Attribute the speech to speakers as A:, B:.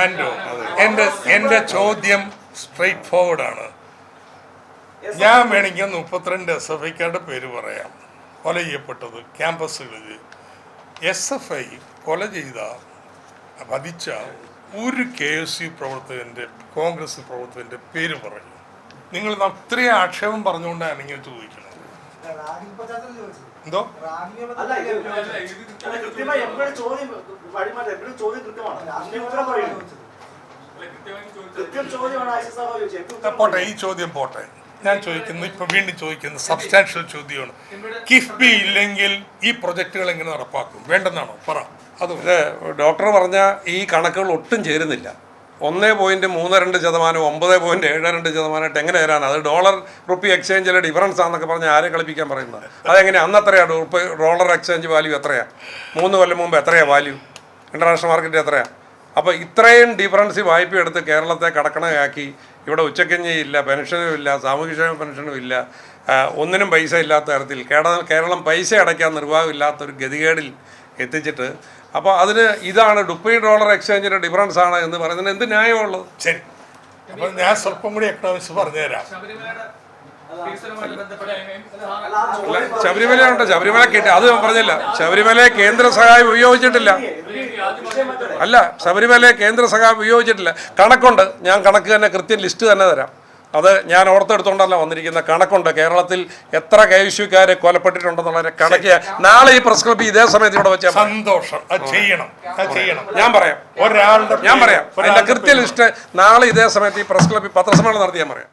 A: ആൻഡ്രോ, എന്റെ ചോദ്യം straight forward ആണ്. ഞാൻ വേണമെങ്കിൽ 32 SFIക്കാരുടെ പേര് പറയാം കൊല ചെയ്യപ്പെട്ടത് ക്യാമ്പസുകളിൽ. SFI കൊല ചെയ്ത വധിച്ച ഒരു KSU പ്രവർത്തകൻ്റെ, കോൺഗ്രസ് പ്രവർത്തകൻ്റെ പേര് പറഞ്ഞു. നിങ്ങൾ അത്രയും ആക്ഷേപം പറഞ്ഞുകൊണ്ടാണ് ഇങ്ങനെ ചോദിക്കുന്നത്. എന്തോ പോട്ടെ, ഈ ചോദ്യം പോട്ടെ. ഞാൻ ചോദിക്കുന്നു, ഇപ്പൊ വീണ്ടും ചോദിക്കുന്നു സബ്സ്റ്റാൻഷ്യൽ ചോദ്യമാണ്. കിഫ്ബി ഇല്ലെങ്കിൽ ഈ പ്രൊജക്ടുകൾ എങ്ങനെ നടപ്പാക്കും? വേണ്ടെന്നാണോ? പറ.
B: അത് ഡോക്ടർ പറഞ്ഞ ഈ കണക്കുകൾ ഒട്ടും ചേരുന്നില്ല. 1.32%, 9.72% എങ്ങനെ വരാൻ? അത് ഡോളർ റുപ്പി എക്സ്ചേഞ്ചിലെ ഡിഫറൻസ് ആണെന്നൊക്കെ പറഞ്ഞാൽ ആരെ കളിപ്പിക്കാൻ പറയുന്നത്? അതെങ്ങനെ? അന്ന് എത്രയാണ് ഡോളർ എക്സ്ചേഞ്ച് വാല്യൂ? എത്രയാണ്? 3 കൊല്ലം മുമ്പ് എത്രയാണ് വാല്യൂ? ഇൻ്റർനാഷണൽ മാർക്കറ്റ് എത്രയാണ്? അപ്പോൾ ഇത്രയും ഡിഫറൻസ് വായ്പ എടുത്ത് കേരളത്തെ കടക്കണയാക്കി ഇവിടെ ഉച്ചക്കഞ്ഞിയില്ല, പെൻഷനും ഇല്ല, സാമൂഹ്യക്ഷേമ പെൻഷനും ഇല്ല, ഒന്നിനും പൈസ ഇല്ലാത്ത തരത്തിൽ കേരളം പൈസ അടയ്ക്കാൻ നിർവാഹമില്ലാത്തൊരു ഗതികേടിൽ എത്തിച്ചിട്ട്, അപ്പോൾ അതിന് ഇതാണ് $30 എക്സ്ചേഞ്ചിൻ്റെ ഡിഫറൻസ് ആണ് എന്ന് പറയുന്നതിന് എന്ത് ന്യായമുള്ളത്?
A: ശരി, അപ്പോൾ ഞാൻ സ്വല്പം കൂടി എക്കണോമിക്സ് പറഞ്ഞുതരാം.
B: ശബരിമലയുണ്ട്, ശബരിമല കിട്ടി, അത് പറഞ്ഞില്ല. ശബരിമല കേന്ദ്ര സഹായം ഉപയോഗിച്ചിട്ടില്ല. അല്ല, ശബരിമല കേന്ദ്ര സഹായം ഉപയോഗിച്ചിട്ടില്ല. കണക്കുണ്ട്, ഞാൻ കണക്ക് തന്നെ കൃത്യം ലിസ്റ്റ് തന്നെ തരാം. അത് ഞാൻ ഓർത്തെടുത്തോണ്ടല്ല വന്നിരിക്കുന്ന കണക്കുണ്ട്. കേരളത്തിൽ എത്ര KSUക്കാരെ കൊലപ്പെട്ടിട്ടുണ്ടെന്നുള്ളതിനെ കണക്ക് നാളെ ഈ പ്രസ് ക്ലബ്ബ് ഇതേ സമയത്ത് ഇവിടെ വെച്ചാൽ
A: സന്തോഷം.
B: ഞാൻ പറയാം അതിന്റെ കൃത്യ ലിസ്റ്റ് നാളെ ഇതേ സമയത്ത് ഈ പ്രസ് ക്ലബ്ബിൽ പത്രസമ്മേളനം നടത്തി ഞാൻ പറയാം.